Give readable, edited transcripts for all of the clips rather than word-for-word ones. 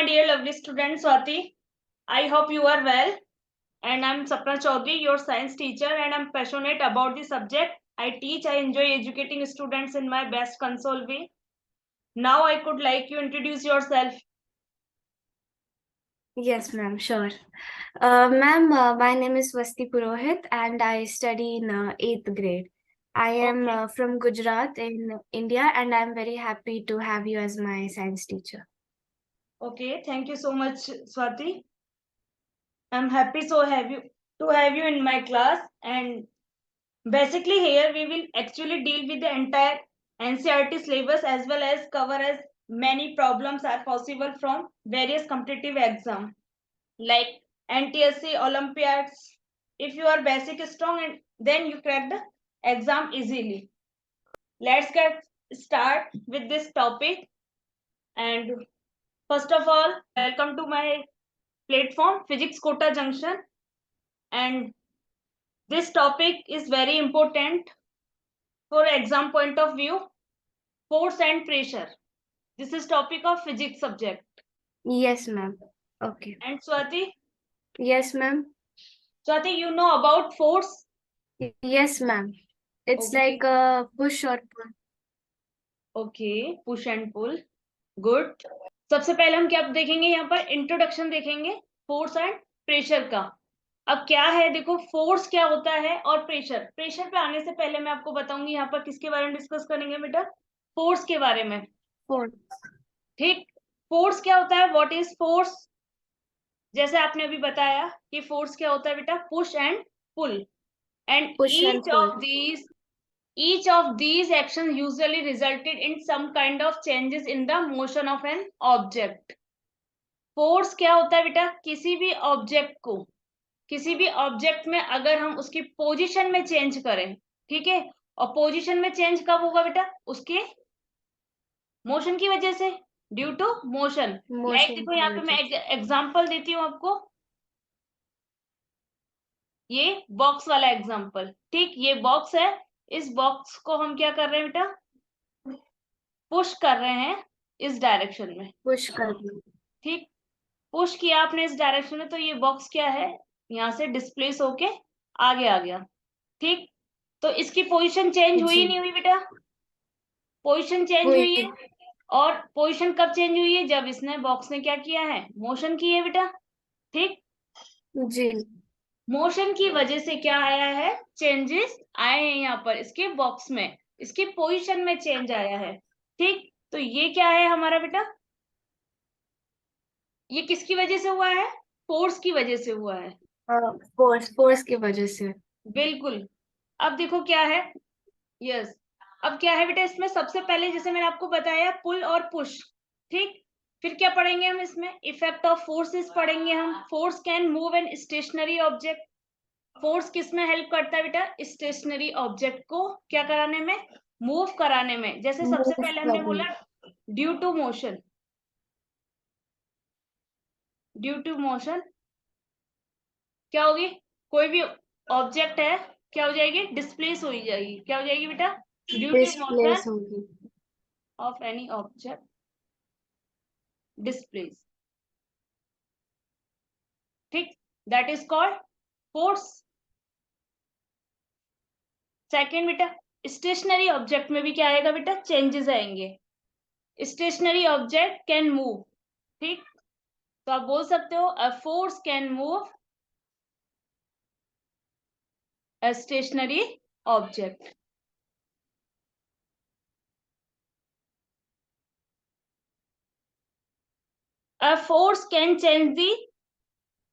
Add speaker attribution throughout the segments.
Speaker 1: my dear lovely student Swati. I hope you are well. And I'm Sapna Chaudhary, your science teacher, and I'm passionate about the subject. I teach, I enjoy educating students in my best console way. Now I could like you introduce yourself.
Speaker 2: Yes, ma'am, sure. Ma'am, my name is Vasti Purohit and I study in 8th grade. I am
Speaker 1: Okay.
Speaker 2: from Gujarat in India and I'm very happy to have you as my science teacher.
Speaker 1: Okay. Thank you so much, Swati. I'm happy to have you in my class. And basically here we will actually deal with the entire NCERT syllabus as well as cover as many problems are possible from various competitive exams like NTSC, Olympiads. If you are basic strong, and then you crack the exam easily. Let's get start with this topic. And first of all, welcome to my platform, Physics Quota Junction. And this topic is very important for exam point of view. Force and pressure. This is topic of physics subject.
Speaker 2: Yes, ma'am. Okay.
Speaker 1: And Swati,
Speaker 2: Yes, ma'am.
Speaker 1: you know about force?
Speaker 2: Yes, ma'am. It's
Speaker 1: Okay.
Speaker 2: like a push or pull.
Speaker 1: Okay push and pull good सबसे पहले हम क्या देखेंगे यहाँ पर introduction देखेंगे force and pressure का अब क्या है देखो फोर्स क्या होता है और प्रेशर प्रेशर पे आने से पहले मैं आपको बताऊंगी यहाँ पर किसके बारे में डिस्कस करेंगे बेटा फोर्स के बारे में
Speaker 2: Force.
Speaker 1: ठीक फोर्स क्या होता है व्हाट इज फोर्स जैसे आपने अभी बताया कि फोर्स क्या होता है बेटा push and pull and
Speaker 2: Push and pull.
Speaker 1: each of these actions usually resulted in some kind of changes in the motion of an object. Force क्या होता है बेटा किसी भी ऑब्जेक्ट में अगर हम उसकी पोजीशन में चेंज करें ठीक है और पोजीशन में चेंज कब होगा बेटा उसके मोशन की वजह से due to motion like
Speaker 2: Motion
Speaker 1: देखो
Speaker 2: की
Speaker 1: यहाँ पे मैं
Speaker 2: वजह से.
Speaker 1: एग्जांपल देती हूँ आपको ये बॉक्स वाला एग्जांपल ठीक ये बॉक्स है इस बॉक्स को हम क्या कर रहे हैं बेटा पुश कर रहे हैं इस डायरेक्शन में
Speaker 2: Push करना.
Speaker 1: ठीक पुश किया आपने इस डायरेक्शन में तो ये बॉक्स क्या है यहाँ से डिस्प्लेस होके आगे आ गया ठीक तो इसकी पोजीशन चेंज हुई
Speaker 2: जी.
Speaker 1: नहीं हुई बेटा पोजीशन चेंज हुई
Speaker 2: हुई.
Speaker 1: है और पोजीशन कब चेंज हुई है जब इसने बॉक्स ने क्या किया है मोशन की है बेटा ठीक
Speaker 2: जी.
Speaker 1: मोशन की वजह से क्या आया है चेंजेस आए हैं यहाँ पर इसके बॉक्स में इसकी पोजीशन में चेंज आया है ठीक तो ये क्या है हमारा बेटा ये किसकी वजह से हुआ है फोर्स की वजह से हुआ है
Speaker 2: फोर्स की वजह से.
Speaker 1: बिल्कुल अब देखो क्या है यस अब क्या है बेटा इसमें सबसे पहले जैसे मैंने आपको बताया पुल और पुश ठीक फिर क्या पढ़ेंगे हम इसमें इफेक्ट ऑफ फोर्सेस पढ़ेंगे हम force can move an stationary object force किस में हेल्प करता है बेटा स्टेशनरी ऑब्जेक्ट को क्या कराने में मूव कराने में जैसे सबसे
Speaker 2: Move
Speaker 1: पहले हमने
Speaker 2: करना.
Speaker 1: बोला due to motion due to motion क्या होगी कोई भी ऑब्जेक्ट है क्या हो जाएगी डिस्प्लेस हो जाएगी क्या हो जाएगी बेटा ड्यू टू मोशन
Speaker 2: डिस्प्लेस होगी.
Speaker 1: of any object displays ठीक that is called force second बेटा स्टेशनरी ऑब्जेक्ट में भी क्या आएगा बेटा चेंजेस आएंगे स्टेशनरी ऑब्जेक्ट कैन मूव ठीक तो आप बोल सकते हो a force can move a stationary object a force can change the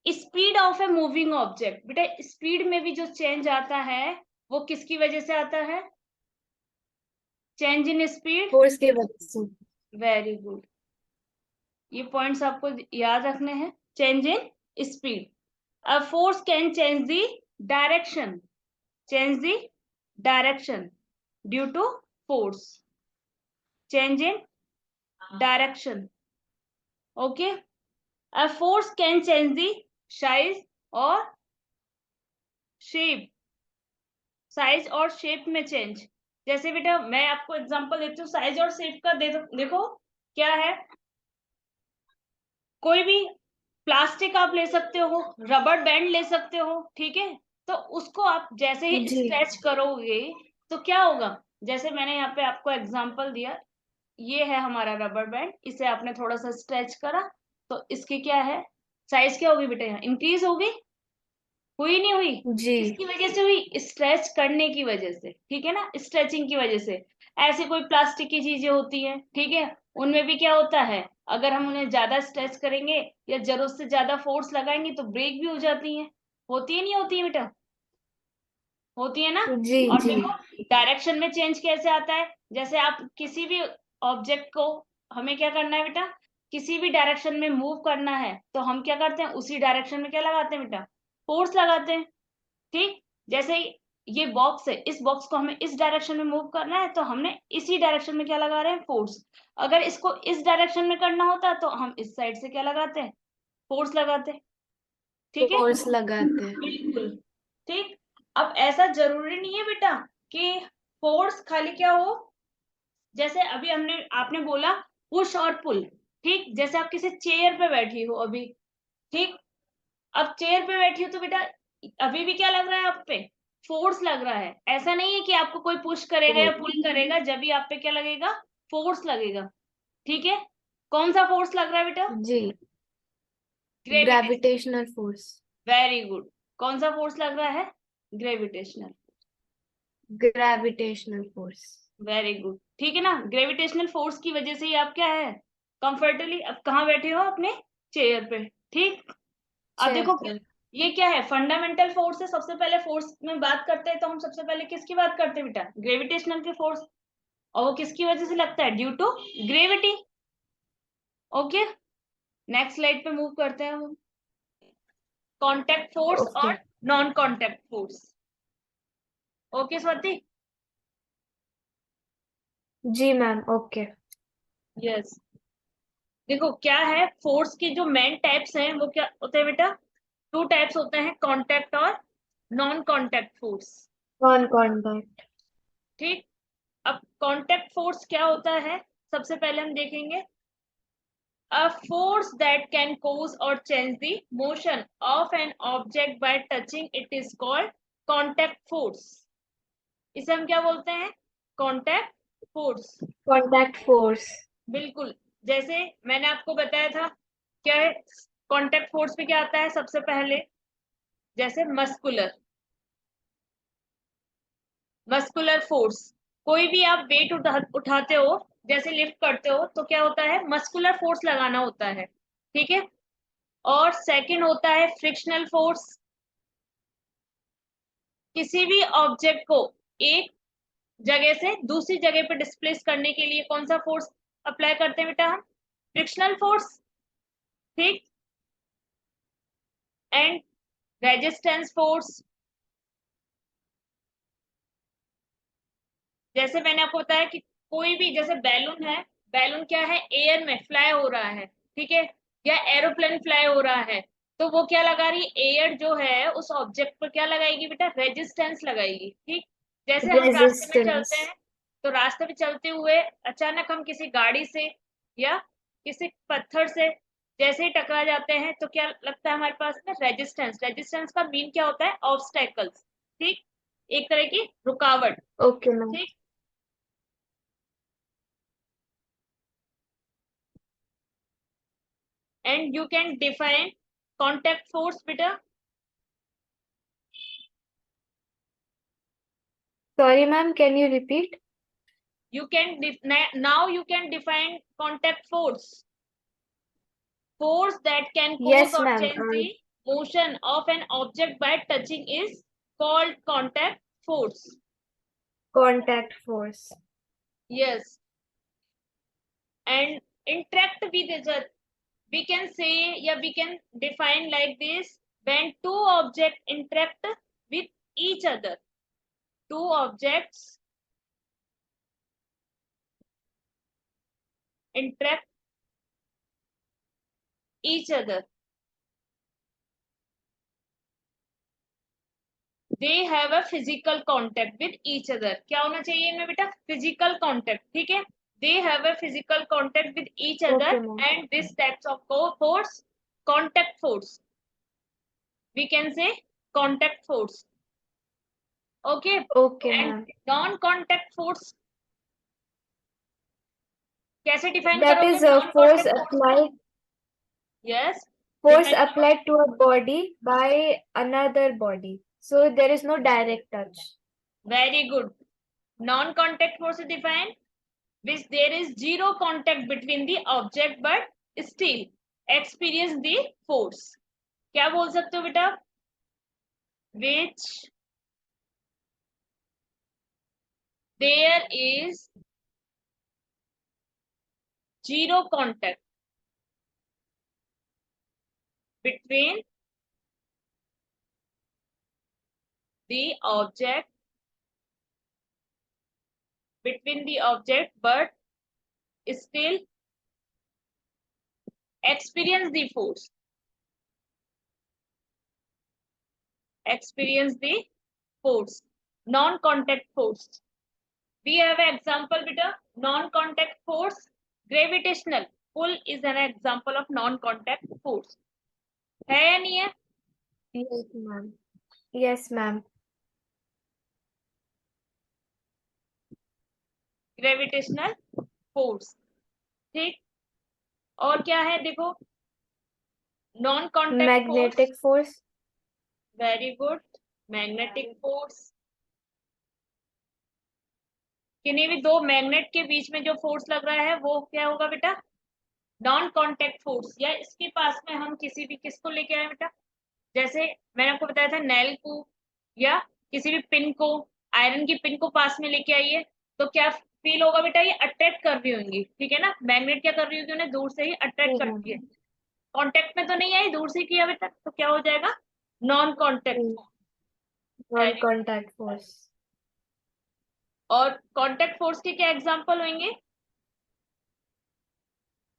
Speaker 1: speed of a moving object बेटा स्पीड में भी जो चेंज आता है वो किसकी वजह से आता है चेंज इन स्पीड
Speaker 2: फोर्स की वजह से.
Speaker 1: वेरी गुड ये पॉइंट्स आपको याद रखने हैं change in speed a force can change the direction change the direction due to force change in direction okay a force can change the size और shape size और शेप में change जैसे बेटा मैं आपको एग्जांपल देती हूँ साइज और शेप का देखो क्या है कोई भी प्लास्टिक आप ले सकते हो, रबर बैंड ले सकते हो, ठीक है? तो उसको आप जैसे ही
Speaker 2: जी
Speaker 1: स्ट्रेच करोगे तो क्या होगा? जैसे मैंने यहाँ पे आपको एग्जांपल दिया, ये है हमारा रबर बैंड, इसे आपने थोड़ा-सा स्ट्रेच करा, तो इसकी क्या है, साइज़ क्या होगी बेटा यहाँ? इंक्रीज़ होगी? हुई नहीं हुई?
Speaker 2: जी
Speaker 1: किसकी वजह से हुई? स्ट्रेच करने की वजह से, ठीक है ना? स्ट्रेचिंग की वजह से। ऐसे कोई प्लास्टिक की चीज़ें होती हैं, ठीक है? उनमें भी क्या होता है, अगर हम उन्हें ज़्यादा स्ट्रेच करेंगे या ज़रूरत से ज़्यादा फोर्स लगाएँगे तो ब्रेक भी हो जाती हैं। होती है, नहीं होती है बेटा? होती है ना?
Speaker 2: जी
Speaker 1: और
Speaker 2: जी
Speaker 1: देखो डायरेक्शन में चेंज कैसे आता है? जैसे आप किसी भी ऑब्जेक्ट को, हमें क्या करना है बेटा? किसी भी डायरेक्शन में मूव करना है, तो हम क्या करते हैं? उसी डायरेक्शन में क्या लगाते हैं बेटा? फोर्स लगाते हैं। ठीक? जैसे ये बॉक्स है, इस बॉक्स को हमें इस डायरेक्शन में मूव करना है, तो हमने इसी डायरेक्शन में क्या लगा रहे हैं? फोर्स। अगर इसको इस डायरेक्शन में करना होता, तो हम इस साइड से क्या लगाते हैं? फोर्स लगाते हैं। ठीक है?
Speaker 2: फोर्स लगाते हैं।
Speaker 1: बिल्कुल। ठीक? अब ऐसा ज़रूरी नहीं है बेटा कि फोर्स खाली क्या हो, जैसे अभी आपने बोला पुश और पुल, ठीक? जैसे आप किसी चेयर पे बैठी हो अभी, ठीक? अब चेयर पे बैठी हो तो बेटा अभी भी क्या लग रहा है आप पे? फोर्स लग रहा है। ऐसा नहीं है कि आपको कोई पुश करेगा या
Speaker 2: फोर्स
Speaker 1: पुल करेगा जब भी आप पे क्या लगेगा? फोर्स लगेगा। ठीक है? कौन-सा फोर्स लग रहा है बेटा?
Speaker 2: जी
Speaker 1: gravitation.
Speaker 2: Gravitational force.
Speaker 1: Very good. कौन-सा फोर्स लग रहा है? Gravitational.
Speaker 2: Gravitational force.
Speaker 1: Very good. ठीक है ना? ग्रेविटेशनल फोर्स की वजह से ही आप क्या है? कंफर्टेबली अब कहाँ बैठे हो? अपने चेयर पे। ठीक? अब
Speaker 2: चेयर
Speaker 1: देखो
Speaker 2: पर।
Speaker 1: ये क्या है? फंडामेंटल फोर्स है। सबसे पहले फोर्स में बात करते हैं तो हम सबसे पहले किसकी बात करते हैं बेटा? ग्रेविटेशनल के फोर्स। और वो किसकी वजह से लगता है? Due to gravity. Okay, next slide पे मूव करते हैं हम। Contact force
Speaker 2: okay.
Speaker 1: और non contact force. Okay Swati?
Speaker 2: जी मैम ओके।
Speaker 1: यस। देखो क्या है, फोर्स की जो मेन टाइप्स हैं वो क्या होते हैं बेटा? टू टाइप्स होते हैं, कॉन्टैक्ट और non contact force.
Speaker 2: Non contact.
Speaker 1: ठीक? अब कॉन्टैक्ट फोर्स क्या होता है? सबसे पहले हम देखेंगे, a force that can cause or change the motion of an object by touching it is called contact force. इसे हम क्या बोलते हैं? contact force.
Speaker 2: Contact force.
Speaker 1: बिल्कुल। जैसे मैंने आपको बताया था, क्या है contact force में, क्या आता है सबसे पहले? जैसे मस्कुलर फोर्स। कोई भी आप वेट उठाते हो, जैसे लिफ्ट करते हो, तो क्या होता है? मस्कुलर फोर्स लगाना होता है। ठीक है? और सेकंड होता है फ्रिक्शनल फोर्स। किसी भी ऑब्जेक्ट को एक जगह से दूसरी जगह पे डिस्प्लेस करने के लिए कौन सा फोर्स अप्लाई करते हैं बेटा हम? Frictional force. ठीक? And resistance force. जैसे मैंने आपको बताया कि कोई भी, जैसे बैलून है, बैलून क्या है? एयर में फ्लाई हो रहा है, ठीक है? या एरोप्लेन फ्लाई हो रहा है, तो वो क्या लगा रही है? एयर जो है उस ऑब्जेक्ट पर क्या लगाएगी बेटा? रेजिस्टेंस लगाएगी। ठीक? जैसे हम रास्ते में
Speaker 2: रेजिस्टेंस।
Speaker 1: चलते हैं, तो रास्ते में चलते हुए अचानक हम किसी गाड़ी से या किसी पत्थर से जैसे ही टकरा जाते हैं, तो क्या लगता है हमारे पास में? रेजिस्टेंस। रेजिस्टेंस का मीन क्या होता है? ऑब्स्टेकल्स। ठीक? एक तरह की रुकावट।
Speaker 2: Okay ma'am.
Speaker 1: ठीक? And you can define contact force beta.
Speaker 2: Sorry ma'am can you repeat?
Speaker 1: You can now you can define contact force. Force that can cause
Speaker 2: yes
Speaker 1: or
Speaker 2: ma'am.
Speaker 1: change the motion of an object by touching is called contact force.
Speaker 2: Contact force.
Speaker 1: Yes. And interact with each other. We can say, yeah, we can define like this: when two objects interact with each other. Two objects interact each other. They have a physical contact with each other. क्या होना चाहिए इनमें बेटा? Physical contact. ठीक है? they have a physical contact with each other,
Speaker 2: Okay, ma'am.
Speaker 1: and this types of force, contact force, we can say contact force. Okay.
Speaker 2: Okay,
Speaker 1: And
Speaker 2: ma'am.
Speaker 1: non contact force कैसे define
Speaker 2: That
Speaker 1: करोगे
Speaker 2: is a
Speaker 1: non
Speaker 2: force
Speaker 1: contact force को?
Speaker 2: applied
Speaker 1: yes,
Speaker 2: force
Speaker 1: define करो.
Speaker 2: applied to a body by another body. So there is no direct touch.
Speaker 1: Very good. Non contact force is defined which there is zero contact between the object but still experience the force. क्या बोल सकते हो बेटा? Which there is zero contact between the object but still experience the force. Experience the force. Non contact force. We have an example beta, non-contact force, gravitational pull is an example of non-contact force. है या नहीं है?
Speaker 2: Yes, ma'am. Yes, ma'am.
Speaker 1: Gravitational force. ठीक. और क्या है देखो, non-contact force.
Speaker 2: Magnetic force.
Speaker 1: Very good. Magnetic force. किन्हीं भी दो मैग्नेट के बीच में जो फोर्स लग रहा है वो क्या होगा बेटा? Non contact force. या इसके पास में हम किसी भी किसको लेके आए बेटा? जैसे मैंने आपको बताया था नेल को या किसी भी पिन को, आयरन की पिन को पास में लेके आइए तो क्या फील होगा बेटा? ये अट्रैक्ट कर रही होंगी, ठीक है ना. मैग्नेट क्या कर रही होगी? उन्हें दूर से ही अट्रैक्ट
Speaker 2: जी,
Speaker 1: करती है.
Speaker 2: ma'am.
Speaker 1: कांटेक्ट में तो नहीं आई, दूर से किया बेटा, तो क्या हो जाएगा? Non contact.
Speaker 2: Non-contact force.
Speaker 1: और कांटेक्ट फोर्स के क्या एग्जांपल होंगे?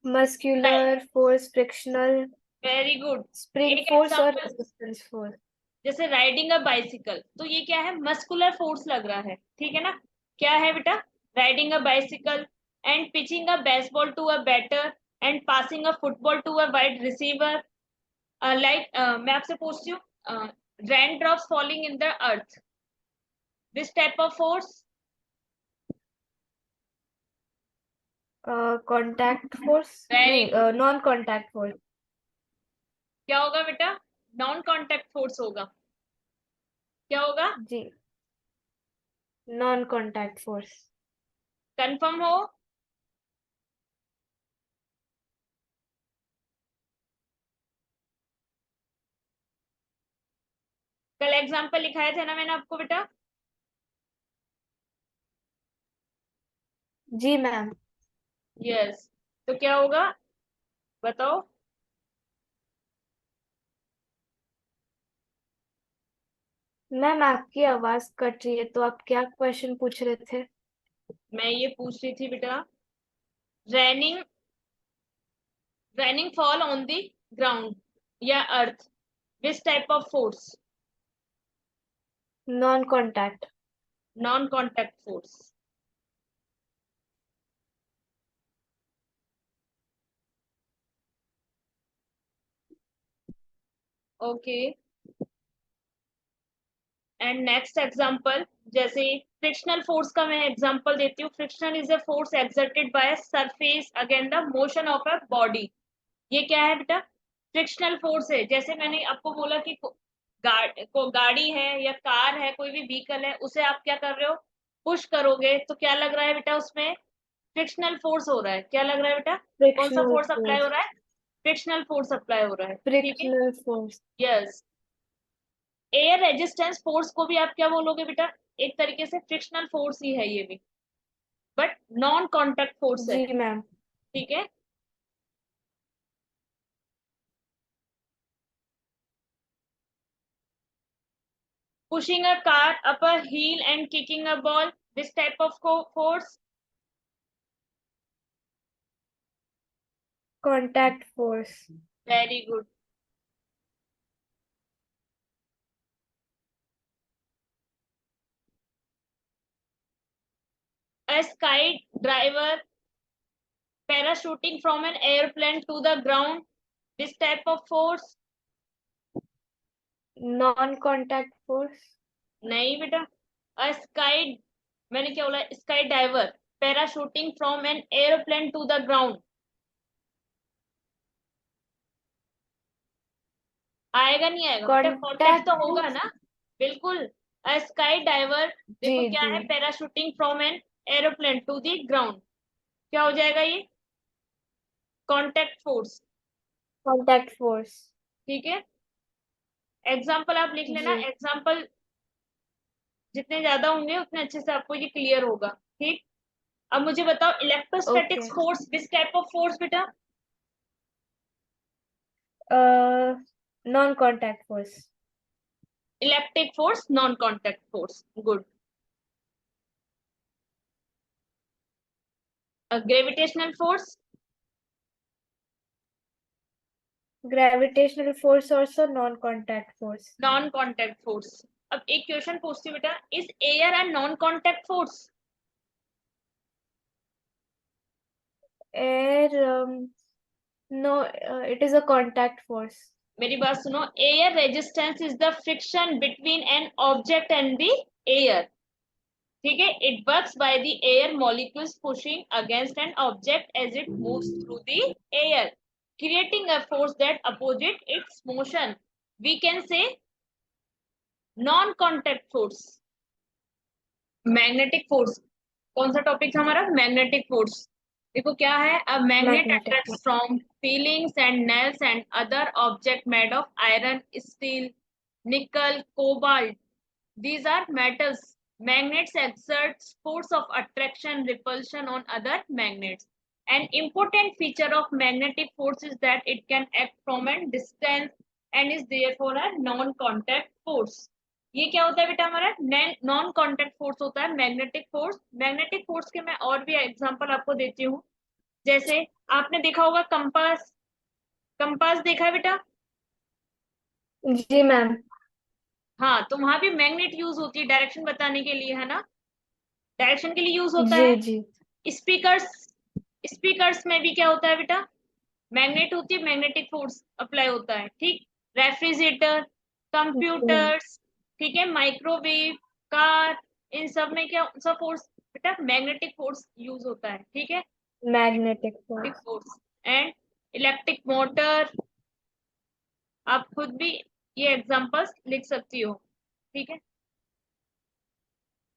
Speaker 2: Muscular force, frictional,
Speaker 1: very good.
Speaker 2: spring
Speaker 1: एक
Speaker 2: force और
Speaker 1: एग्जांपल
Speaker 2: resistance force.
Speaker 1: जैसे राइडिंग अ बाइसिकल, तो ये क्या है? मस्कुलर फोर्स लग रहा है, ठीक है ना. क्या है बेटा? Riding a bicycle and pitching a baseball to a batter and passing a football to a wide receiver. Like मैं आपसे पूछती हूँ, rain drops falling in the earth, this type of force
Speaker 2: Contact force.
Speaker 1: Very
Speaker 2: नहीं,
Speaker 1: good.
Speaker 2: non-contact force.
Speaker 1: क्या होगा बेटा? Non contact force होगा. क्या होगा?
Speaker 2: जी. Non-contact force.
Speaker 1: कंफर्म हो? कल एग्जाम्पल लिखाए थे ना मैंने आपको बेटा?
Speaker 2: जी, मैम.
Speaker 1: यस. तो क्या होगा बताओ?
Speaker 2: मैम, आपकी आवाज कट रही है, तो आप क्या क्वेश्चन पूछ रहे थे?
Speaker 1: मैं ये पूछ रही थी बेटा, raining fall on the ground या earth, which type of force?
Speaker 2: Non-contact.
Speaker 1: Non contact force. Okay. And next example, जैसे फ्रिक्शनल फोर्स का मैं एग्जांपल देती हूँ. Frictional is a force exerted by surface against the motion of a body. ये क्या है बेटा? फ्रिक्शनल फोर्स है. जैसे मैंने आपको बोला कि गाड़ी है या कार है, कोई भी व्हीकल है, उसे आप क्या कर रहे हो? पुश करोगे तो क्या लग रहा है बेटा? उसमें फ्रिक्शनल फोर्स हो रहा है. क्या लग रहा है बेटा? कौन सा
Speaker 2: Frictional
Speaker 1: फोर्स अप्लाई हो
Speaker 2: force.
Speaker 1: रहा है? फ्रिक्शनल फोर्स अप्लाई हो रहा है, ठीक है.
Speaker 2: Frictional force.
Speaker 1: Yes. Air resistance force को भी आप क्या बोलोगे बेटा? एक तरीके से फ्रिक्शनल फोर्स ही है ये भी, बट नॉन कॉन्टेक्ट फोर्स है,
Speaker 2: जी, मैम.
Speaker 1: ठीक है. Pushing a car up a hill and kicking a ball, this type of force.
Speaker 2: Contact force.
Speaker 1: Very good. A sky driver parachuting from an airplane to the ground, this type of force?
Speaker 2: Non-contact force.
Speaker 1: नहीं बेटा. A sky, मैंने क्या बोला, sky diver parachuting from an airplane to the ground. आएगा नहीं आएगा बेटा, contact
Speaker 2: Contact
Speaker 1: तो होगा
Speaker 2: force.
Speaker 1: ना. बिल्कुल. अ स्काई डाइवर,
Speaker 2: जी
Speaker 1: देखो क्या
Speaker 2: जी.
Speaker 1: है, parachuting from an aeroplane to the ground. क्या हो जाएगा ये? Contact force.
Speaker 2: Contact force.
Speaker 1: ठीक है. एग्जाम्पल आप लिख लेना.
Speaker 2: जी.
Speaker 1: एग्जाम्पल जितने ज्यादा होंगे उतने अच्छे से आपको ये क्लियर होगा. ठीक. अब मुझे बताओ, electrostatic
Speaker 2: Okay.
Speaker 1: Force, this type of force बेटा.
Speaker 2: Non-contact force.
Speaker 1: Electric force, non contact force. Good. Gravitational force.
Speaker 2: Gravitational force also non-contact force.
Speaker 1: Non contact force. अब एक क्वेश्चन पूछती हूँ बेटा, is air and non contact force?
Speaker 2: Air, no, it is a contact force.
Speaker 1: मेरी बात सुनो. Air resistance is the friction between an object and the air. ठीक है. It works by the air molecules pushing against an object as it moves through the air, creating a force that opposite its motion. We can say non contact force. Magnetic force. कौन सा topic था हमारा? Magnetic force. देखो क्या है, a magnet
Speaker 2: Magnetic
Speaker 1: attracts
Speaker 2: force.
Speaker 1: From filings and nails and other object made of iron, steel, निकल, cobalt. These are metals. Magnets exert force of attraction, repulsion on other magnets. An important feature of magnetic force is that it can act from a distance and is therefore a non-contact force. ये क्या होता है बेटा हमारा? Non contact force होता है magnetic force. Magnetic force के मैं और भी एग्जांपल आपको देती हूँ. जैसे आपने देखा होगा कंपास. कंपास देखा है बेटा?
Speaker 2: जी मैम.
Speaker 1: हाँ, तो वहां भी मैग्नेट यूज होती है डायरेक्शन बताने के लिए, है ना. डायरेक्शन के लिए यूज होता
Speaker 2: जी
Speaker 1: है.
Speaker 2: जी.
Speaker 1: स्पीकर्स. स्पीकर्स में भी क्या होता है बेटा? मैग्नेट होती है, मैग्नेटिक फोर्स अप्लाई होता है. ठीक. रेफ्रिजरेटर,
Speaker 2: जी मैम.
Speaker 1: कंप्यूटर्स, ठीक है, माइक्रोवेव, कार, इन सब में क्या सा फोर्स बेटा? मैग्नेटिक फोर्स यूज होता है. ठीक है.
Speaker 2: Magnetic force.
Speaker 1: Force and electric motor. आप खुद भी ये एग्जांपल्स लिख सकती हो. ठीक है.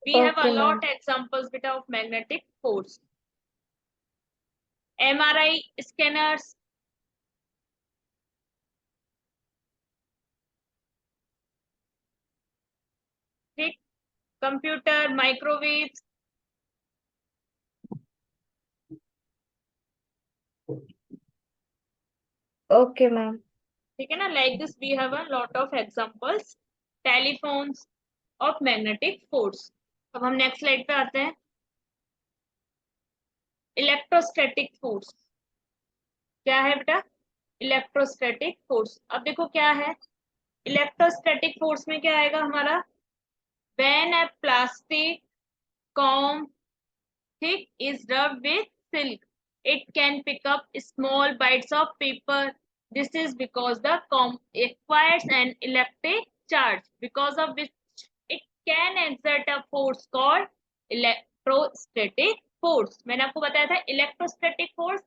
Speaker 1: we have a
Speaker 2: Okay
Speaker 1: lot
Speaker 2: ma'am.
Speaker 1: examples beta of magnetic force. MRI scanners. ठीक. Computer, microwave.
Speaker 2: Okay ma'am.
Speaker 1: ठीक है ना. Like this we have a lot of examples. Telephones of magnetic force. अब हम नेक्स्ट स्लाइड पे आते हैं. Electrostatic force. क्या है बेटा? Electrostatic force. अब देखो क्या है. इलेक्ट्रोस्टैटिक फोर्स में क्या आएगा हमारा? When a plastic com, thick is rubbed with silk, it can pick up small bites of paper. This is because the comb acquires an electric charge, because of which it can exert a force called electrostatic force. मैंने आपको बताया था electrostatic force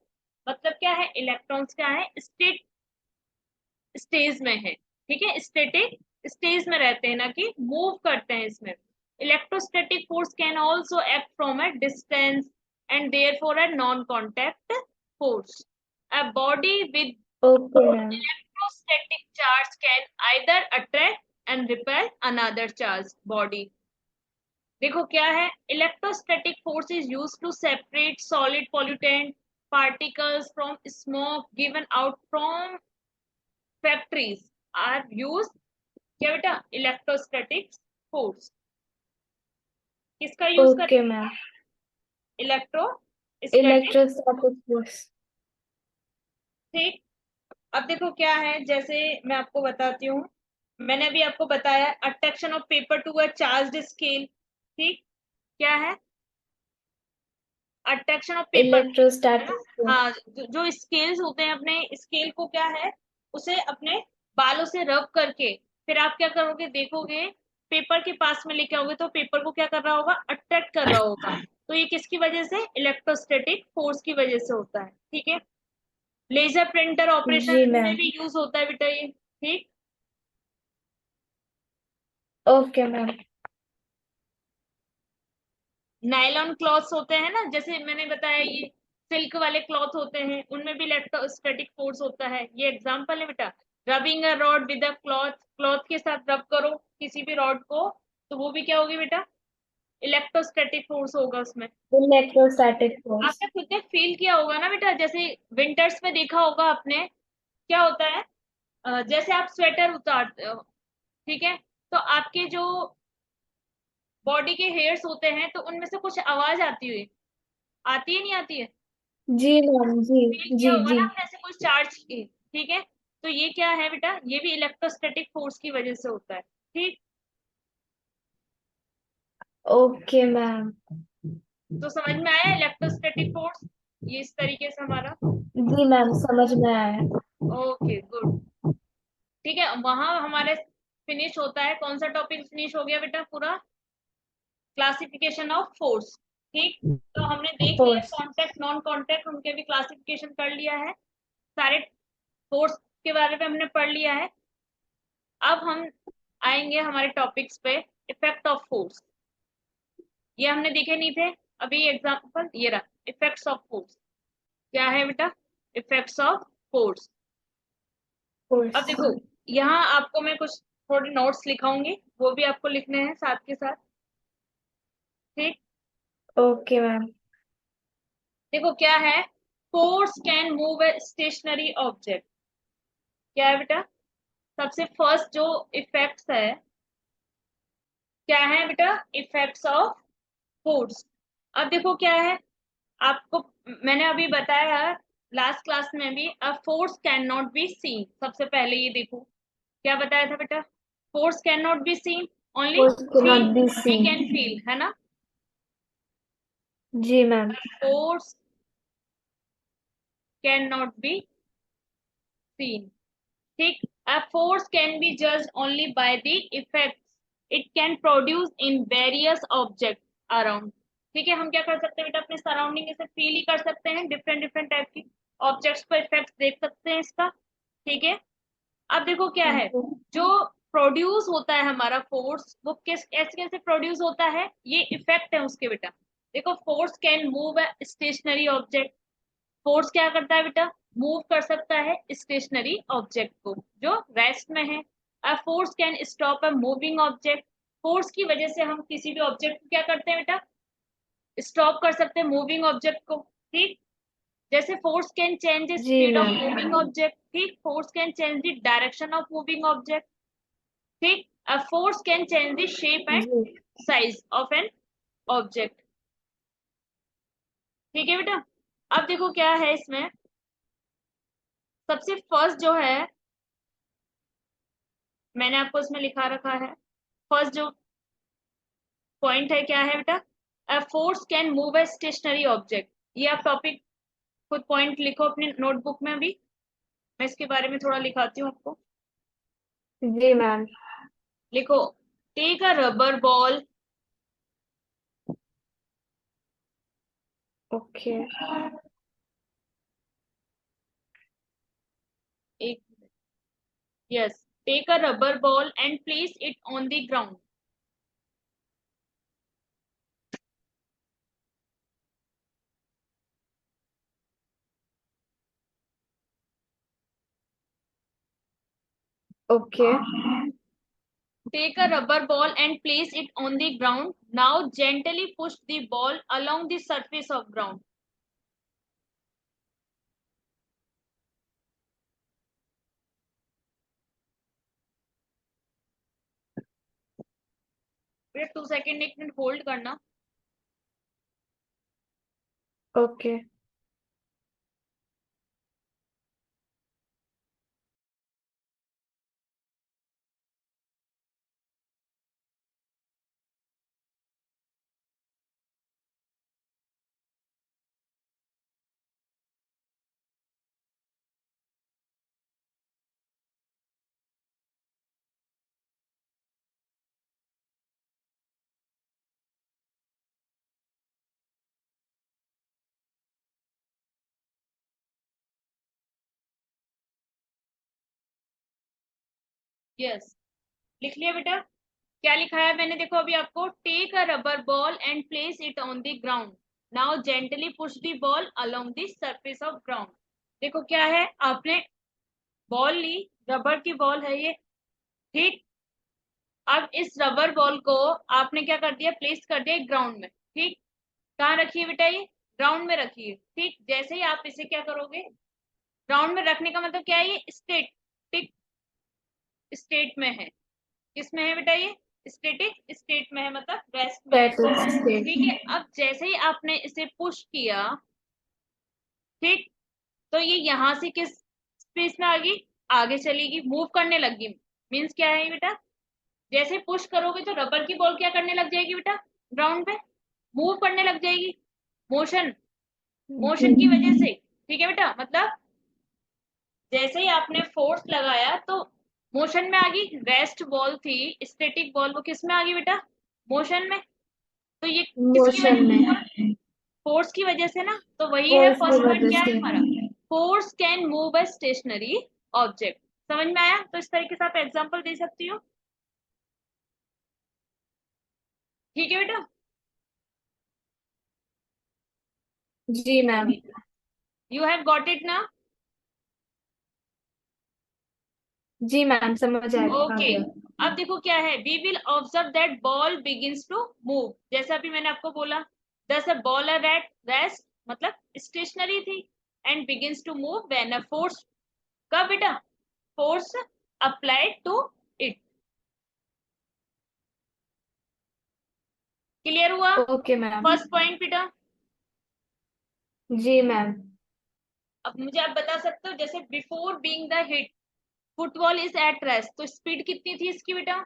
Speaker 1: मतलब क्या है? Electrons क्या है? State stage में है. ठीक है. स्टेटिक स्टेज में रहते हैं, ना कि मूव करते हैं इसमें. Electrostatic force can also act from a distance and therefore a non-contact force. A body with
Speaker 2: Okay ma'am.
Speaker 1: electrostatic charge can either attract and repel another charged body. देखो क्या है. Electrostatic force is use to separate solid pollutant particles from smoke given out from factories are used. क्या बेटा? Electrostatic force. किसका use
Speaker 2: Okay
Speaker 1: करें?
Speaker 2: Ma'am.
Speaker 1: Electrostatic.
Speaker 2: Electrostatic force.
Speaker 1: ठीक. अब देखो क्या है, जैसे मैं आपको बताती हूँ. मैंने अभी आपको बताया attraction of paper to a charged scale. ठीक. क्या है? अट्रैक्शन ऑफ पेपर, है
Speaker 2: इलेक्ट्रोस्टैटिक
Speaker 1: ना।
Speaker 2: फोर्स।
Speaker 1: हाँ, जो स्केल्स होते हैं, अपने स्केल को क्या है, उसे अपने बालों से रब करके फिर आप क्या करोगे, देखोगे पेपर के पास में लेके आओगे तो पेपर को क्या कर रहा होगा, अट्रैक्ट कर रहा होगा। तो ये किसकी वजह से, इलेक्ट्रोस्टैटिक फोर्स की वजह से होता है। ठीक है। लेजर प्रिंटर
Speaker 2: जी
Speaker 1: ऑपरेशन में
Speaker 2: मैम।
Speaker 1: भी यूज होता है बेटा ये। ठीक।
Speaker 2: Okay ma'am.
Speaker 1: नायलॉन क्लॉथ्स होते हैं ना, जैसे मैंने बताया, ये सिल्क वाले क्लॉथ होते हैं, उनमें भी इलेक्ट्रोस्टैटिक फोर्स होता है। ये एग्जांपल है बेटा। Rubbing a rod with a cloth, cloth के साथ रब करो किसी भी रॉड को, तो वो भी क्या होगी बेटा, इलेक्ट्रोस्टैटिक फोर्स होगा उसमें।
Speaker 2: Electrostatic force.
Speaker 1: आपने खुद ने फील किया होगा ना बेटा, जैसे विंटर्स में देखा होगा आपने, क्या होता है, जैसे आप स्वेटर उतारते हो, ठीक है, तो आपके जो बॉडी के हेयर्स होते हैं, तो उनमें से कुछ आवाज आती हुई, आती है नहीं आती है,
Speaker 2: जी मैम। जी
Speaker 1: फील किया
Speaker 2: जी
Speaker 1: होगा
Speaker 2: जी।
Speaker 1: ना आपने, ऐसे कोई चार्ज की। ठीक है। तो ये क्या है बेटा, ये भी इलेक्ट्रोस्टैटिक फोर्स की वजह से होता है। ठीक।
Speaker 2: Okay ma'am.
Speaker 1: तो समझ में आया इलेक्ट्रोस्टैटिक फोर्स, ये इस तरीके से हमारा।
Speaker 2: जी मैम, समझ में आया।
Speaker 1: Okay good. ठीक है, वहां हमारे फिनिश होता है, कौन सा टॉपिक फिनिश हो गया बेटा पूरा, क्लासिफिकेशन ऑफ फोर्स। ठीक। तो हमने देख लिया
Speaker 2: फोर्स।
Speaker 1: कॉन्टेक्ट नॉन कॉन्टेक्ट, उनके भी क्लासिफिकेशन कर लिया है, सारे फोर्स के बारे में हमने पढ़ लिया है। अब हम आएंगे हमारे टॉपिक्स पे, इफेक्ट ऑफ फोर्स। ये हमने देखे नहीं थे अभी, एग्जांपल ये रहा, इफेक्ट्स ऑफ फोर्स। क्या है बेटा, इफेक्ट्स ऑफ फोर्स। अब
Speaker 2: फोर्स।
Speaker 1: देखो, यहाँ आपको मैं कुछ थोड़े नोट्स लिखाऊंगी, वो भी आपको लिखने हैं साथ के साथ। ठीक।
Speaker 2: Okay ma'am.
Speaker 1: देखो क्या है, force can move a stationary object. क्या है बेटा, सबसे फर्स्ट जो इफेक्ट्स है, क्या है बेटा, इफेक्ट्स ऑफ फोर्स। अब देखो क्या है, आपको मैंने अभी बताया लास्ट क्लास में भी, a force can not be seen. सबसे पहले ये देखो क्या बताया था बेटा, force can not be seen, only
Speaker 2: force can
Speaker 1: we
Speaker 2: not be
Speaker 1: we
Speaker 2: seen.
Speaker 1: Can feel, है ना।
Speaker 2: जी ma'am.
Speaker 1: Force can not be seen. ठीक। A force can be judged only by the effects it can produce in various objects around। ठीक है, हम क्या कर सकते हैं बेटा, अपने सराउंडिंग से फील ही कर सकते हैं, डिफरेंट डिफरेंट टाइप की ऑब्जेक्ट्स पर इफेक्ट देख सकते हैं इसका। ठीक है। अब देखो क्या है, जो प्रोड्यूस होता है हमारा फोर्स, वो किस कैसे कैसे प्रोड्यूस होता है, ये इफेक्ट है उसके बेटा। देखो, force can move a stationary object, force क्या करता है बेटा, मूव कर सकता है स्टेशनरी ऑब्जेक्ट को जो रेस्ट में है। अ force can stop a moving object, force की वजह से हम किसी भी ऑब्जेक्ट को क्या करते हैं बेटा, स्टॉप कर सकते हैं मूविंग ऑब्जेक्ट को। ठीक। जैसे फोर्स कैन चेंज द
Speaker 2: जी
Speaker 1: speed of
Speaker 2: ma'am.
Speaker 1: Moving object, ठीक, force can change the direction of moving object. ठीक। A force can change the shape and
Speaker 2: जी
Speaker 1: साइज ऑफ एन ऑब्जेक्ट। ठीक है बेटा। अब देखो क्या है इसमें, सबसे फर्स्ट जो है, मैंने आपको इसमें लिखा रखा है, फर्स्ट जो पॉइंट है क्या है बेटा, a force can move a stationary object. ये आप टॉपिक खुद पॉइंट लिखो अपनी नोटबुक में, अभी मैं इसके बारे में थोड़ा लिखाती हूँ आपको।
Speaker 2: जी मैम।
Speaker 1: लिखो, take a rubber ball,
Speaker 2: okay.
Speaker 1: एक, yes, take a rubber ball and place it on the ground.
Speaker 2: Okay.
Speaker 1: Take a rubber ball and place it on the ground. Now gently push the ball along the surface of ground. फिर 2 second, 1 minute hold करना।
Speaker 2: Okay.
Speaker 1: Yes, लिख लिया बेटा। क्या लिखा है मैंने, देखो अभी आपको, take a rubber ball and place it on the ground, now gently push the ball along the surface of ground. देखो क्या है, आपने बॉल ली, रबर की बॉल है ये, ठीक। अब इस रबर बॉल को आपने क्या कर दिया, प्लेस कर दिया ग्राउंड में, ठीक। कहाँ रखिए बेटा, ये ग्राउंड में रखिए, ठीक। जैसे ही आप इसे क्या करोगे, ग्राउंड में रखने का मतलब क्या है, ये स्टेटिक स्टेट में है। किस में है बेटा, ये स्टेटिक स्टेट में है, मतलब रेस्ट में है,
Speaker 2: Static state.
Speaker 1: ठीक है। अब जैसे ही आपने इसे पुश किया, ठीक, तो ये यहां से किस स्पेस में आ गई, आगे चलेगी, मूव करने लगी। मीन्स क्या है ये बेटा, जैसे पुश करोगे तो रबर की बॉल क्या करने लग जाएगी बेटा, ग्राउंड पे मूव करने लग जाएगी, मोशन, मोशन की वजह से, ठीक है बेटा। मतलब जैसे ही आपने फोर्स लगाया तो मोशन में आ गई, रेस्ट बॉल थी, स्टैटिक बॉल, वो किस में आ गई बेटा, मोशन में। तो ये किसकी वजह
Speaker 2: मोशन
Speaker 1: से
Speaker 2: में,
Speaker 1: हुआ, फोर्स की वजह से ना। तो वही है
Speaker 2: फोर्स की
Speaker 1: फर्स्ट पॉइंट,
Speaker 2: वजह
Speaker 1: क्या है
Speaker 2: से।
Speaker 1: हमारा, force can move a stationary object. समझ में आया, तो इस तरीके से आप एग्जांपल दे सकती हो, ठीक है बेटा।
Speaker 2: जी ma'am.
Speaker 1: You have got it ना।
Speaker 2: जी मैम, समझ आ
Speaker 1: ओके,
Speaker 2: गया।
Speaker 1: अब देखो क्या है, we will observe that ball begins to move, जैसा अभी मैंने आपको बोला, thus a ball at rest, मतलब स्टेशनरी थी, and begins to move when a force, कब बेटा, force applied to it. Clear हुआ
Speaker 2: ओके मैम।
Speaker 1: फर्स्ट पॉइंट बेटा।
Speaker 2: जी मैम।
Speaker 1: अब मुझे आप बता सकते हो, जैसे before being the hit football is at rest, तो स्पीड कितनी थी इसकी बेटा,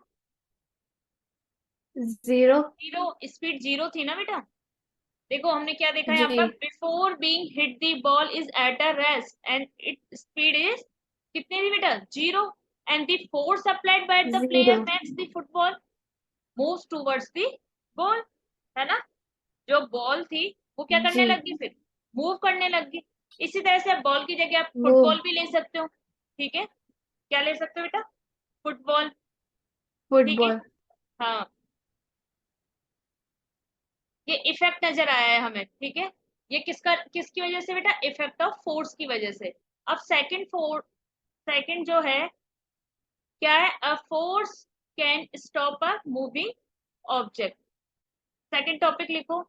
Speaker 2: जीरो।
Speaker 1: जीरो, स्पीड जीरो थी ना बेटा। देखो हमने क्या देखा यहाँ
Speaker 2: जी।
Speaker 1: पर, before being hit the ball is at a rest and it speed is कितनी थी बेटा, zero, and the force applied by the
Speaker 2: zero.
Speaker 1: Player makes the football moves towards the ball, है ना। जो बॉल थी वो क्या करने
Speaker 2: जी।
Speaker 1: लगी, फिर मूव करने लगी। इसी तरह से आप बॉल की जगह आप
Speaker 2: मूव।
Speaker 1: फुटबॉल भी ले सकते हो, ठीक है। क्या ले सकते हो बेटा, फुटबॉल, ठीक है।
Speaker 2: फुटबॉल।
Speaker 1: हाँ, ये इफेक्ट नजर आया है हमें, ठीक है। ये किसका, किसकी वजह से बेटा, इफेक्ट ऑफ फोर्स की वजह से। अब सेकंड जो है, क्या है, अ force can stop a moving object. Second topic लिखो,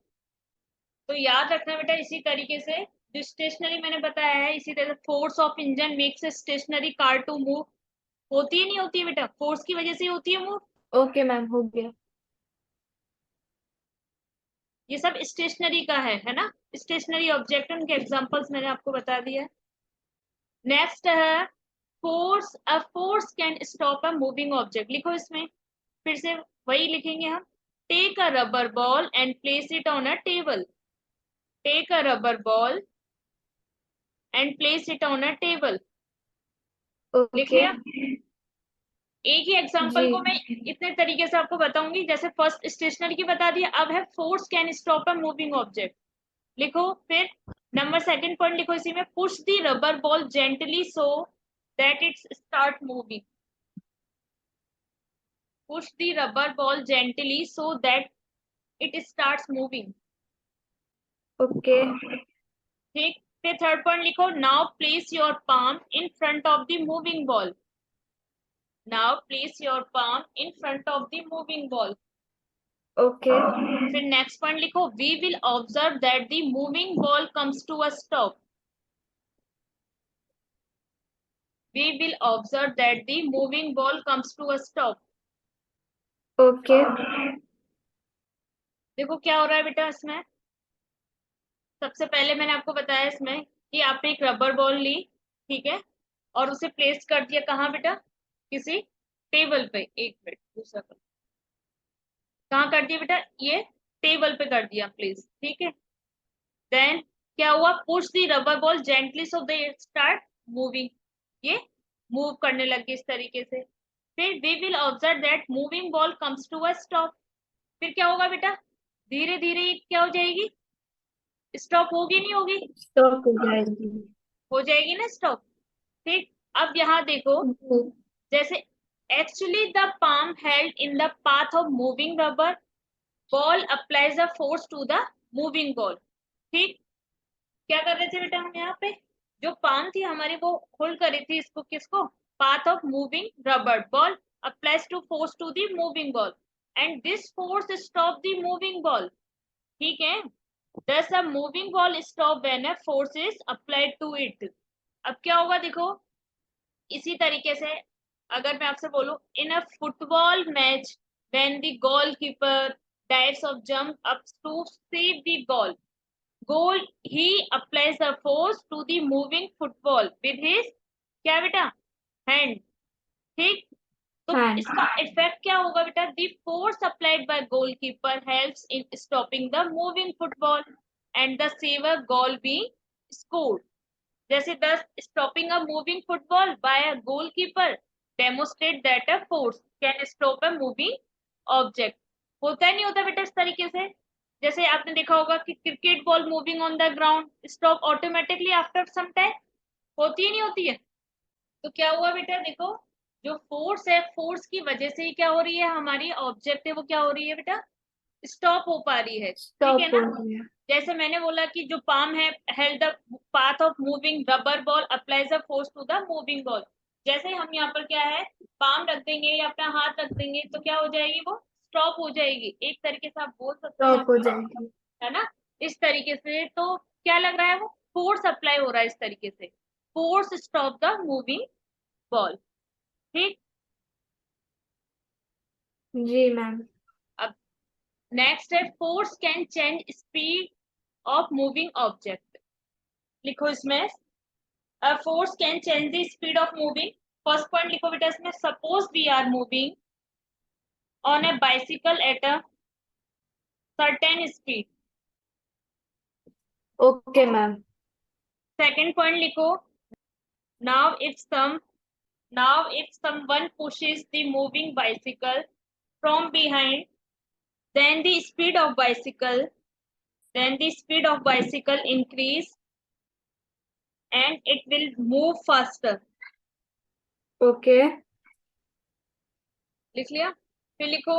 Speaker 1: तो याद रखना बेटा इसी तरीके से, जो स्टेशनरी मैंने बताया है, इसी तरह force of engine makes stationary car to move, होती ही नहीं होती है बेटा, फोर्स की वजह से ही होती है मूव।
Speaker 2: ओके मैम, हो गया।
Speaker 1: ये सब स्टेशनरी का है ना, स्टेशनरी ऑब्जेक्ट, उनके एग्जांपल्स मैंने आपको बता दिया। नेक्स्ट है force, a force can stop a moving object, लिखो इसमें, फिर से वही लिखेंगे हम, take a rubber ball and place it on a table, take a rubber ball and place it on a table, लिख
Speaker 2: ओके।
Speaker 1: लिया। एक ही एग्जांपल
Speaker 2: जी।
Speaker 1: को मैं इतने तरीके से आपको बताऊंगी, जैसे फर्स्ट स्टेशनरी की बता दिया, अब है force can stop a moving object, लिखो। फिर नंबर सेकंड पॉइंट लिखो इसी में, push the rubber ball gently so that it's start moving, push the rubber ball gently so that it starts moving,
Speaker 2: okay.
Speaker 1: ठीक। फिर थर्ड पॉइंट लिखो, now place your palm in front of the moving ball, now place your palm in front of the moving ball।
Speaker 2: Okay.
Speaker 1: फिर next point लिखो, we will observe that the moving ball comes to a stop, we will observe that the moving ball comes to a stop।
Speaker 2: Okay.
Speaker 1: देखो क्या हो रहा है बेटा इसमें, सबसे पहले मैंने आपको बताया इसमें कि आपने एक रबर बॉल ली, ठीक है, और उसे प्लेस कर दिया कहाँ बेटा, किसी टेबल पे, एक मिनट दूसरा कहाँ कर दिया बेटा, ये टेबल पे कर दिया प्लेस, ठीक है। देन क्या हुआ, push the rubber ball gently so they start moving, ये मूव करने लगी इस तरीके से। फिर we will observe that moving ball comes to a stop, फिर क्या होगा बेटा, धीरे धीरे ये क्या हो जाएगी, स्टॉप होगी नहीं होगी,
Speaker 2: स्टॉप हो जाएगी।
Speaker 1: हो जाएगी ना स्टॉप, ठीक। अब यहाँ देखो,
Speaker 2: जी।
Speaker 1: जैसे Actually, the palm held in the path of moving rubber ball applies a force to the moving ball. ठीक, क्या कर रहे थे बेटा हम यहाँ पे, जो पाम थी हमारी वो होल्ड कर रही थी इसको, किसको, path of moving rubber ball applies to force to the moving ball and this force stop the moving ball. ठीक है, thus a moving ball stop when a force is applied to it. अब क्या होगा देखो, इसी तरीके से अगर मैं आपसे बोलूं, in a football match when the goalkeeper dives off jump up to save the goal he applies the force to the moving football with his, क्या बेटा, hand. ठीक, तो
Speaker 2: hand.
Speaker 1: इसका इफेक्ट क्या होगा बेटा, the force applied by goalkeeper helps in stopping the moving football and the saver goal being scored. जैसे thus stopping a moving football by a goalkeeper demonstrate that a force can stop a moving object. होता है नहीं होता बेटा इस तरीके से, जैसे आपने देखा होगा कि cricket ball moving on the ground stop automatically after some time, होती ही नहीं होती है. तो क्या हुआ बेटा देखो, जो फोर्स है फोर्स की वजह से ही क्या हो रही है, हमारी ऑब्जेक्ट है वो क्या हो रही है बेटा, स्टॉप हो पा रही है. ठीक है ना, जैसे मैंने बोला कि जो पाम है held the path of moving rubber ball applies the force to the moving ball. जैसे हम यहाँ पर क्या है, पाम रख देंगे या अपना हाथ रख देंगे तो क्या हो जाएगी, वो स्टॉप हो जाएगी. एक तरीके से आप बोल सकते हैं,
Speaker 2: स्टॉप हो जाएगी,
Speaker 1: है ना, इस तरीके से. तो क्या लग रहा है, वो फोर्स अप्लाई हो रहा है इस तरीके से, force stop the moving ball. ठीक,
Speaker 2: जी मैम.
Speaker 1: अब नेक्स्ट है, force can change speed of moving object. लिखो इसमें, a force can change the speed of moving. First point लिखो बेटा इसमें, suppose we are moving on a bicycle at a certain speed.
Speaker 2: Okay ma'am.
Speaker 1: Second point लिखो, now if someone pushes the moving bicycle from behind, then the speed of bicycle increase and it will move faster.
Speaker 2: Okay.
Speaker 1: लिख लिया, फिर लिखो,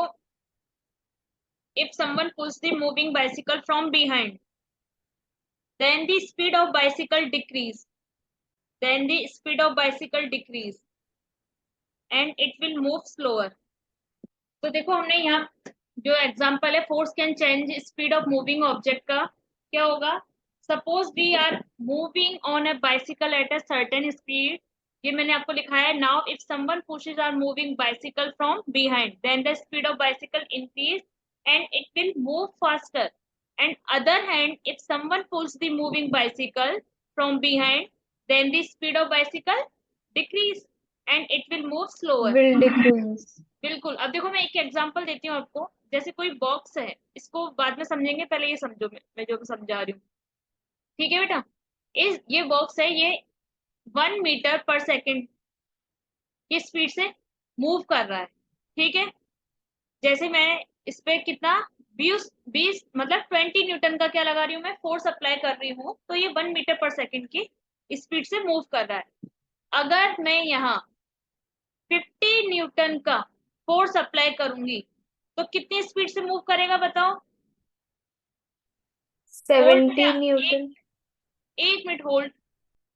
Speaker 1: if someone pushes the moving bicycle from behind, then the speed of bicycle decrease and it will move slower. तो देखो हमने यहाँ जो example है force can change speed of moving object का, क्या होगा, suppose we are moving on a bicycle at a certain speed. ये मैंने आपको लिखा है, now if someone pushes our moving bicycle from behind then the speed of bicycle increase and it will move faster. And other hand, if someone pulls the moving bicycle from behind, then the speed of bicycle decrease and it will move slower.
Speaker 2: Will decrease.
Speaker 1: बिल्कुल. अब देखो मैं एक example देती हूँ आपको, जैसे कोई बॉक्स है, इसको बाद में समझेंगे, पहले ये समझो, मैं जो समझा रही हूँ. ठीक है बेटा, ये बॉक्स है, ये 1 मीटर पर सेकेंड की स्पीड से मूव कर रहा है. ठीक है, जैसे मैं इस पे कितना 20 मतलब 20 न्यूटन का क्या लगा रही हूँ मैं, फोर्स अप्लाई कर रही हूँ, तो ये 1 मीटर पर सेकेंड की स्पीड से मूव कर रहा है. अगर मैं यहाँ 50 न्यूटन का फोर्स अप्लाई करूंगी तो कितनी स्पीड से मूव करेगा बताओ.
Speaker 2: 70 न्यूटन.
Speaker 1: एक मिनट होल्ड.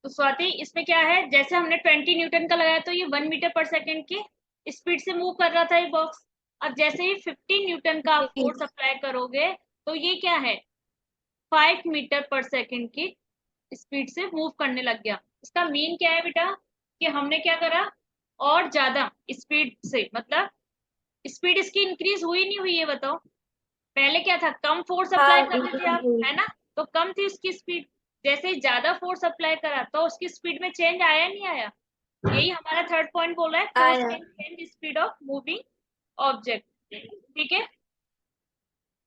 Speaker 1: तो स्वाति इसमें क्या है, जैसे हमने 20 न्यूटन का लगाया तो ये 1 मीटर पर सेकेंड की स्पीड से मूव कर रहा था ये बॉक्स. अब जैसे ही 50 न्यूटन का आप फोर्स अप्लाई करोगे तो ये क्या है, 5 मीटर पर सेकेंड की स्पीड से मूव करने लग गया. इसका मीन क्या है बेटा, कि हमने क्या करा, और ज्यादा स्पीड से, मतलब स्पीड इसकी इंक्रीज हुई नहीं हुई है बताओ. पहले क्या था, कम फोर्स अप्लाई कर रहे थे आप, है ना, तो कम थी उसकी स्पीड. जैसे ही ज्यादा फोर्स अप्लाई करा तो उसकी स्पीड में चेंज आया नहीं आया. यही हमारा थर्ड पॉइंट बोल रहा है, force can change speed of moving object. ठीक है,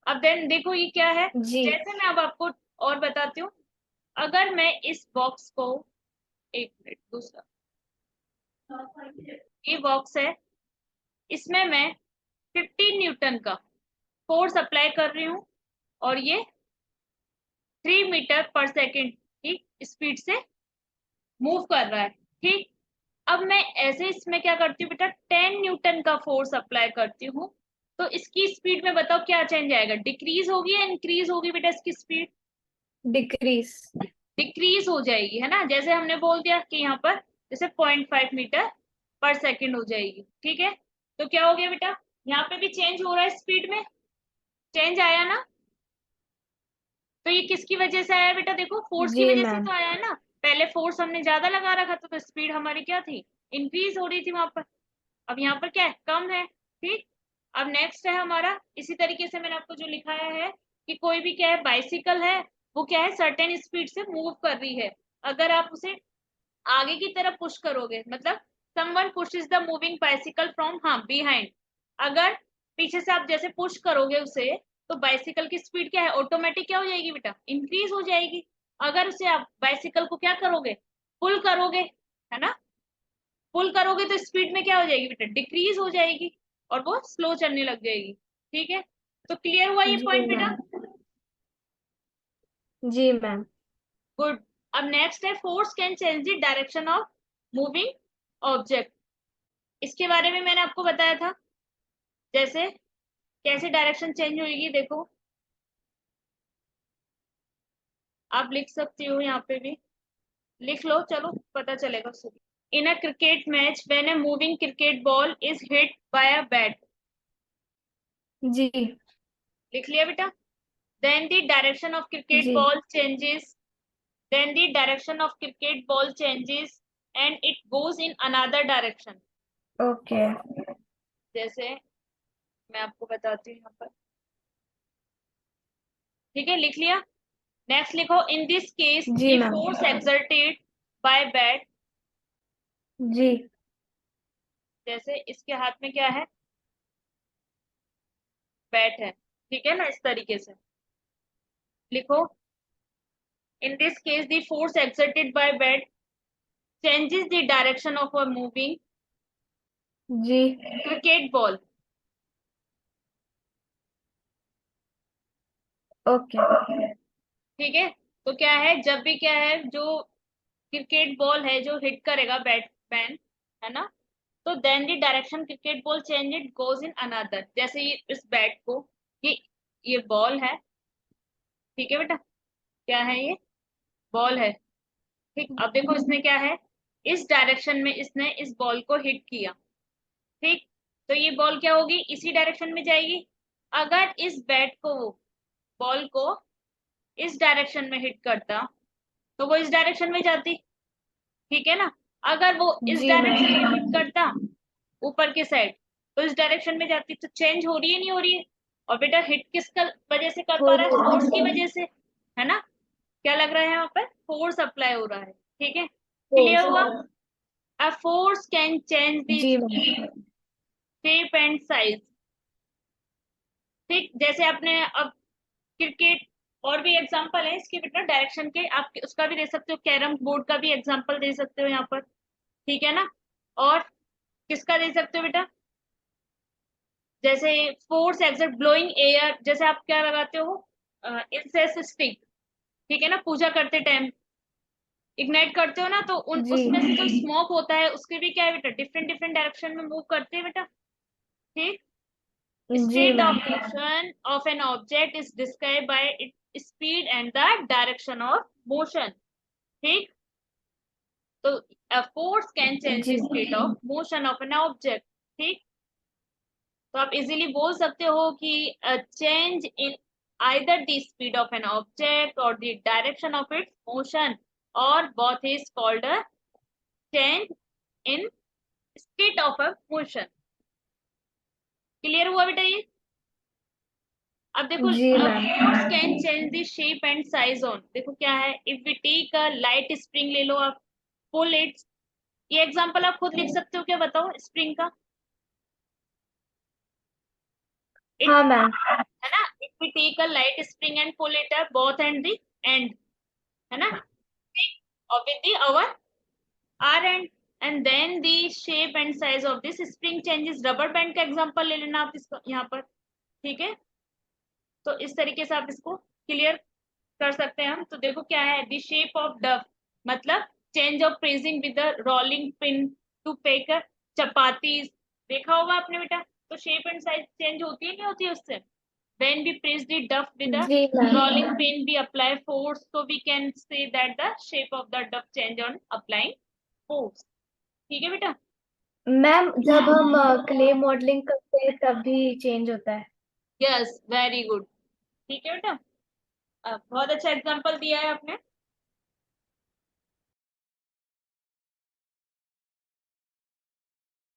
Speaker 1: अब देन देखो ये क्या है, जैसे मैं अब आपको और बताती हूँ. अगर मैं इस बॉक्स को, एक मिनट, दूसरा ये बॉक्स है, इसमें मैं 15 न्यूटन का फोर्स अप्लाई कर रही हूँ और ये 3 मीटर पर सेकेंड की स्पीड से मूव कर रहा है. ठीक, अब मैं ऐसे इसमें क्या करती हूँ बेटा, 10 न्यूटन का फोर्स अप्लाई करती हूँ, तो इसकी स्पीड में बताओ क्या चेंज आएगा, डिक्रीज होगी या इंक्रीज होगी बेटा इसकी स्पीड?
Speaker 2: डिक्रीज।
Speaker 1: डिक्रीज हो जाएगी, है ना, जैसे हमने बोल दिया कि यहाँ पर जैसे 0.5 मीटर पर सेकेंड हो जाएगी, ठीक है। तो क्या हो गया बेटा, यहाँ पे भी चेंज हो रहा है स्पीड में, चेंज आया ना। तो ये किसकी वजह से आया बेटा, देखो फोर्स की
Speaker 2: जी
Speaker 1: वजह से
Speaker 2: मैम।
Speaker 1: तो आया है ना। पहले फोर्स हमने ज्यादा लगा रखा था तो स्पीड हमारी क्या थी, इंक्रीज हो रही थी वहां पर। अब यहाँ पर क्या है, कम है, ठीक। अब नेक्स्ट है हमारा, इसी तरीके से मैंने आपको जो लिखाया है कि कोई भी क्या है, बाइसिकल है, वो क्या है सर्टेन स्पीड से मूव कर रही है। अगर आप उसे आगे की तरफ पुश करोगे, मतलब someone pushes the moving bicycle from, हाँ, बिहाइंड, अगर पीछे से आप जैसे पुश करोगे उसे, तो बाइसिकल की स्पीड क्या है, ऑटोमेटिक क्या हो जाएगी बेटा, इंक्रीज हो जाएगी। अगर उसे आप बाइसिकल को क्या करोगे, पुल करोगे, है ना, पुल करोगे तो स्पीड में क्या हो जाएगी बेटा, डिक्रीज हो जाएगी और वो स्लो चलने लग जाएगी, ठीक है। तो क्लियर हुआ ये
Speaker 2: जी
Speaker 1: पॉइंट बेटा?
Speaker 2: मैम। जी मैम।
Speaker 1: गुड। अब नेक्स्ट है, force can change the direction of moving object. इसके बारे में मैंने आपको बताया था, जैसे कैसे डायरेक्शन चेंज होगी, देखो आप लिख सकती हो, यहाँ पे भी लिख लो, चलो पता चलेगा उससे। In a cricket match when a moving cricket ball is hit by a bat,
Speaker 2: जी।
Speaker 1: लिख लिया बेटा। Then the direction of cricket
Speaker 2: जी।
Speaker 1: Ball changes, then the direction of cricket ball changes and it goes in another direction।
Speaker 2: Okay.
Speaker 1: जैसे मैं आपको बताती हूँ यहाँ पर, ठीक है, लिख लिया। नेक्स्ट लिखो, इन दिस केस
Speaker 2: जी
Speaker 1: the
Speaker 2: ma'am.
Speaker 1: Force exerted by bat,
Speaker 2: जी।
Speaker 1: जैसे इसके हाथ में क्या है, बैट है, ठीक है ना, इस तरीके से लिखो। In this case the force exerted by bat changes the direction of a moving
Speaker 2: जी।
Speaker 1: Cricket ball.
Speaker 2: ओके।
Speaker 1: ठीक है, तो क्या है, जब भी क्या है, जो क्रिकेट बॉल है जो हिट करेगा बैट्समैन, है ना, तो then the direction cricket ball change it goes in another, जैसे ये इस बैट को, ये बॉल है, ठीक है बेटा, क्या है ये, बॉल है, ठीक। अब देखो इसने क्या है, इस डायरेक्शन में इसने इस बॉल को हिट किया, ठीक। तो ये बॉल क्या होगी, इसी डायरेक्शन में जाएगी। अगर इस बैट को, बॉल को इस डायरेक्शन में हिट करता, तो वो इस डायरेक्शन में जाती, ठीक है ना। अगर वो इस
Speaker 2: जी
Speaker 1: डायरेक्शन में
Speaker 2: मैम।
Speaker 1: हिट करता, ऊपर के साइड, तो इस डायरेक्शन में जाती, तो चेंज हो रही है नहीं हो रही है। और बेटा हिट किस वजह से कर
Speaker 2: हो
Speaker 1: पा रहा है,
Speaker 2: रही
Speaker 1: फोर्स की
Speaker 2: है।
Speaker 1: वजह से, है ना। क्या लग रहा है यहाँ पर, फोर्स अप्लाई हो रहा है, ठीक है, क्लियर
Speaker 2: फोर्स।
Speaker 1: हुआ। A force can change the
Speaker 2: जी
Speaker 1: speed,
Speaker 2: ma'am.
Speaker 1: Shape and size, ठीक। जैसे आपने अब क्रिकेट, और भी एग्जांपल है इसके बेटा डायरेक्शन के, आप उसका भी दे सकते हो, कैरम बोर्ड का भी एग्जांपल दे सकते हो यहाँ पर, ठीक है ना। और किसका दे सकते हो बेटा, जैसे फोर्स एक्सर्ट ब्लोइंग एयर, जैसे आप क्या लगाते हो, इंसेस स्टिक, ठीक है ना, पूजा करते टाइम इग्नाइट करते हो ना, तो उन
Speaker 2: जी।
Speaker 1: उसमें से जो स्मोक होता है उसके भी क्या है बेटा, डिफरेंट डिफरेंट डायरेक्शन में मूव करते हैं बेटा, ठीक।
Speaker 2: जी
Speaker 1: state of
Speaker 2: ma'am.
Speaker 1: Motion of an object is describe by its speed and the direction of motion, ठीक। तो a force can change
Speaker 2: ji.
Speaker 1: the state of motion of an object, ठीक। तो आप इजीली बोल सकते हो कि change in either the speed of an object or the direction of its motion or both is called a change in state of a motion। Clear हुआ बेटा ये? अब देखो,
Speaker 2: जी ma'am.
Speaker 1: Force can change the shape and size on, देखो क्या है, if we take a light spring, ले लो आप, पुल इट, ये एग्जांपल आप खुद लिख सकते हो क्या, बताओ स्प्रिंग का, इट,
Speaker 2: हाँ मैम।
Speaker 1: है ना, if we take a light spring and pull it up both end the end, है ना, और with the our are and then the shape and size of this spring changes, rubber band का example ले लेना आप इसको यहाँ पर, ठीक है। तो इस तरीके से आप इसको क्लियर कर सकते हैं हम। तो देखो क्या है, द शेप ऑफ डव, मतलब change of pressing with the rolling pin,
Speaker 3: to bake chapatis, देखा होगा आपने बेटा। तो शेप एंड साइज चेंज होती है नहीं होती है उससे। When we press the duff with a
Speaker 2: जी ma'am.
Speaker 3: rolling pin, we apply force, so we can say that the shape of the duff change on applying force. ठीक है बेटा।
Speaker 4: मैम जब हम क्ले मॉडलिंग करते हैं तब भी चेंज होता है।
Speaker 3: Yes, very good. ठीक है बेटा, बहुत अच्छा एग्जांपल दिया है आपने।